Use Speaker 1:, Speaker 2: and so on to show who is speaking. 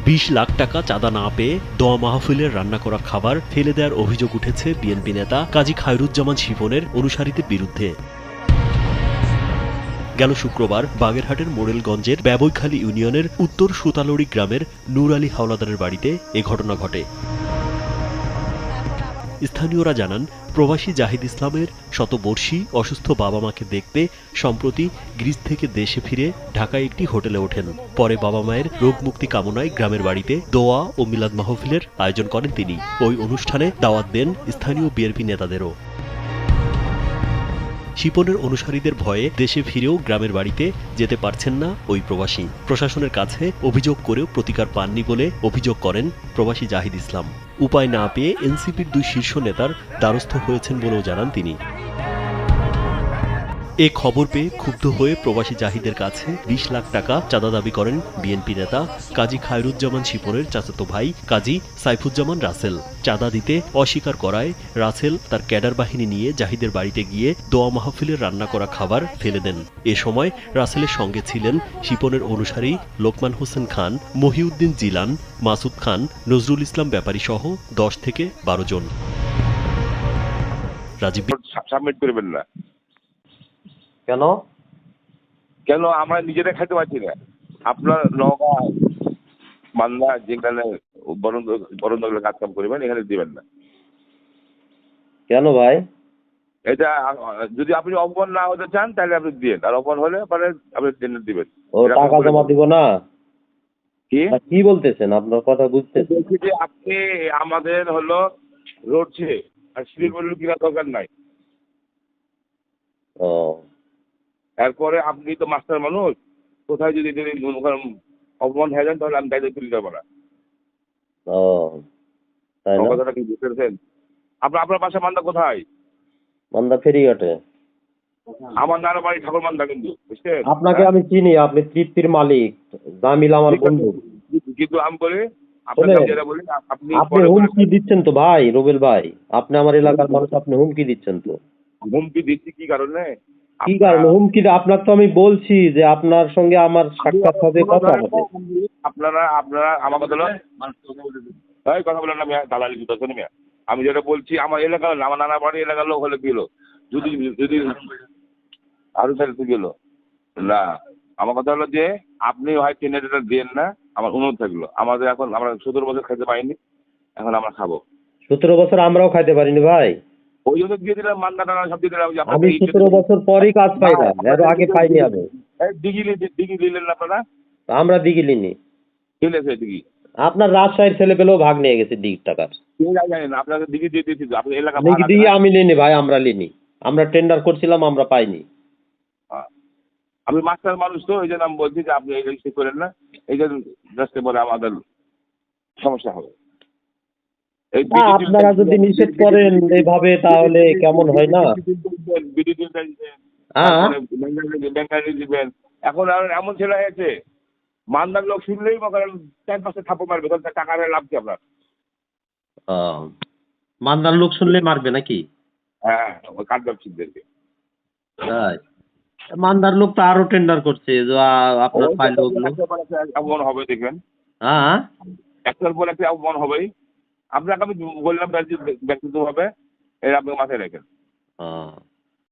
Speaker 1: 20 লাখ টাকা চাঁদা না পেয়ে দোয়া মাহফিলের রান্না করা খাবার ফেলে দেওয়ার অভিযোগ উঠেছে বিএনপি নেতা কাজী খায়রুজ্জামান শিপনের অনুসারীদের বিরুদ্ধে। গেল শুক্রবার বাগেরহাটের মোড়েলগঞ্জের ব্যবইখালী ইউনিয়নের উত্তর সুতালড়ি গ্রামের নূর আলী হাওলাদারের বাড়িতে এ ঘটনা ঘটে। স্থানীয়রা জানান, প্রবাসী জাহিদ ইসলামের শতবর্ষী অসুস্থ বাবা মাকে দেখতে সম্প্রতি গ্রিস থেকে দেশে ফিরে ঢাকায় একটি হোটেলে ওঠেন। পরে বাবা মায়ের রোগ মুক্তি কামনায় গ্রামের বাড়িতে দোয়া ও মিলাদ মাহফিলের আয়োজন করেন তিনি। ওই অনুষ্ঠানে দাওয়াত দেন স্থানীয় বিএনপি নেতাদেরও। শিপনের অনুসারীদের ভয়ে দেশে ফিরেও গ্রামের বাড়িতে যেতে পারছেন না ওই প্রবাসী। প্রশাসনের কাছে অভিযোগ করেও প্রতিকার পাননি বলে অভিযোগ করেন প্রবাসী জাহিদ ইসলাম। উপায় না পেয়ে এনসিপির 2 শীর্ষ নেতার দ্বারস্থ হয়েছেন বলেও জানান তিনি। এ খবর পেয়ে ক্ষুব্ধ হয়ে প্রবাসী জাহিদের কাছে 20 লাখ টাকা চাঁদা দাবি করেন বিএনপি নেতা কাজী খায়রুজ্জামান শিপনের চাচাতো ভাই কাজী সাইফুজ্জামান রাসেল। চাঁদা দিতে অস্বীকার করায় রাসেল তার ক্যাডার বাহিনী নিয়ে জাহিদের বাড়িতে গিয়ে দোয়া মাহফিলের রান্না করা খাবার ফেলে দেন। এ সময় রাসেলের সঙ্গে ছিলেন শিপনের অনুসারী লোকমান হোসেন খান, মহিউদ্দিন জিলান, মাসুদ খান, নজরুল ইসলাম ব্যাপারী সহ 10 থেকে 12 জন। রাজীব
Speaker 2: সাবমিট করবেন না
Speaker 3: কেন?
Speaker 2: কেন আমরা নিজেরা খাইতে পারছি না? আপনার নওগাঁ মান্দা যেখানে বরণ কাজ কাম করবেন এখানে দিবেন না।
Speaker 3: কেন ভাই?
Speaker 2: এটা যদি আপনি অপমান না হতে চান তাহলে আপনি দিন, আর অপমান হলে পরে আপনি দিবেন।
Speaker 3: ও টাকা জমা দিব না?
Speaker 2: কি
Speaker 3: বলতেছেন? আপনার কথা বুঝতেছি।
Speaker 2: বলছি যে আপনি আমাদের হলো রোডছে আর সিঁড়ি বলল কিনা দরকার নাই।
Speaker 3: ও
Speaker 2: এরপরে আপনি তো মাস্টার মানুষ, কোথায় যদি অপমান হয়ে যান তাহলে আমি দায়িত্ব তুলে যাবো না।
Speaker 3: ও তাই না?
Speaker 2: কথাটা কি বুঝতেছেন? আপনার বাসা মান্দা কোথায়?
Speaker 3: মান্দা ফেরিঘাটে।
Speaker 2: আমার নানা বাড়ি ঠাকুর মান্দা, কিন্তু বুঝছেন?
Speaker 3: আপনাকে আমি চিনি, আপনি তৃপ্তির মালিক, জামিল আমার বন্ধু।
Speaker 2: কিন্তু আমি বলি আপনাকে যেটা বলি আপনি
Speaker 3: হুমকি দিচ্ছেন তো ভাই, রুবেল ভাই, আপনি আমার এলাকার মানুষ, আপনি হুমকি দিচ্ছেন তো।
Speaker 2: হুমকি দিচ্ছি কি কারণে?
Speaker 3: কি কারণে হুমকি? আপনার তো আমি বলছি যে আপনার সঙ্গে আমার সাক্ষাৎ হবে, কথা হবে।
Speaker 2: আপনারা আমার কথা হলো কথা বলেন না মিয়া, দালালি দিতেছেন মিয়া। আমি যেটা বলছি আমার এলাকার, আমার নানা বাড়ি এলাকার লোক হলে কি হলো, যদি যদি আরো তাহলে গেল না। আমার কথা হলো যে আপনি হয় টেন্ডারটা দেন না, আমার অনুরোধ থাকলো। আমাদের এখন আমরা 17 বছর খাইতে পাইনি, এখন আমরা খাবো।
Speaker 3: 17 বছর আমরাও খাইতে পারিনি ভাই।
Speaker 2: ওই জন্য দিয়ে দিলাম, মান্না টানা সব দিয়ে দিলাম।
Speaker 3: আমি 17 বছর পরই কাজ পাইলাম, এর আগে পাইনি আমি।
Speaker 2: দিঘি নিলেন আপনারা?
Speaker 3: আমরা দিঘি লিনি।
Speaker 2: চলেছে দিঘি।
Speaker 3: আপনার রাজশাহীর ছেলে পেলেও ভাগ নিয়ে গেছে দিঘির টাকার।
Speaker 2: জানেন আপনাদের দিঘি দিয়ে দিয়েছি, আপনার এলাকা
Speaker 3: দিঘি আমি লিনি ভাই, আমরা লিনি। আমরা টেন্ডার করছিলাম, আমরা পাইনি।
Speaker 2: আমি মাস্টার মানুষ তো, এই জন্য আমি বলছি যে আপনি এই ঠিক করেন না, এই জন্য রাস্তে পরে আমাদের সমস্যা হবে।
Speaker 3: আপনারা যদি নিষেধ করেন এইভাবে তাহলে কেমন হয় না?
Speaker 2: দিবেন। এখন আর এমন ছেলে হয়েছে, মান্দার লোক শুনলেই 4-5টা থাপ্পড় মারবে, তাহলে টাকা লাভ কি আপনার?
Speaker 3: মান্দার লোক শুনলে মারবে নাকি?
Speaker 2: হ্যাঁ, ওই কাঠ ব্যবসায়ীদেরকে।
Speaker 3: মান্দার লোক তো আরো টেন্ডার করছে, আপনার ফাইল
Speaker 2: অপমান হবে দেখবেন।
Speaker 3: হ্যাঁ,
Speaker 2: একটার পর একটা অপমান হবেই। আপনাকে আমি বললাম ব্যক্তিগতভাবে, এর আপনি মাথায় রাখেন।